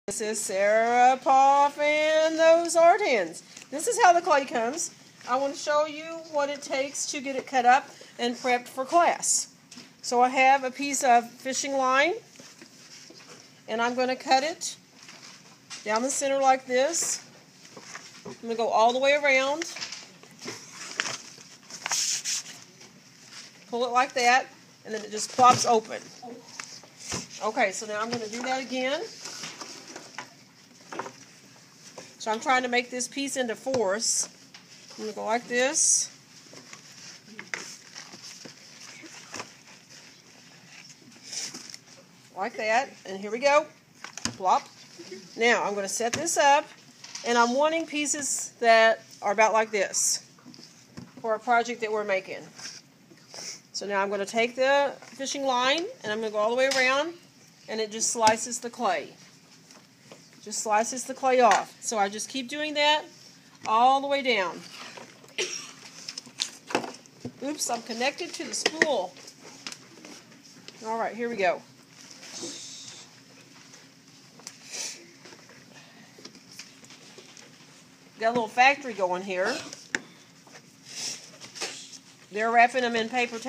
This is Sarah Poff and those art hands. This is how the clay comes. I want to show you what it takes to get it cut up and prepped for class. So I have a piece of fishing line, and I'm going to cut it down the center like this. I'm going to go all the way around, pull it like that, and then it just plops open. Okay, so now I'm going to do that again. So I'm trying to make this piece into fours. I'm going to go like this. Like that. And here we go. Plop. Now I'm going to set this up. And I'm wanting pieces that are about like this for a project that we're making. So now I'm going to take the fishing line and I'm going to go all the way around, and it just slices the clay. Just slices the clay off. So I just keep doing that all the way down. Oops, I'm connected to the spool. Alright, here we go. Got a little factory going here. They're wrapping them in paper towel.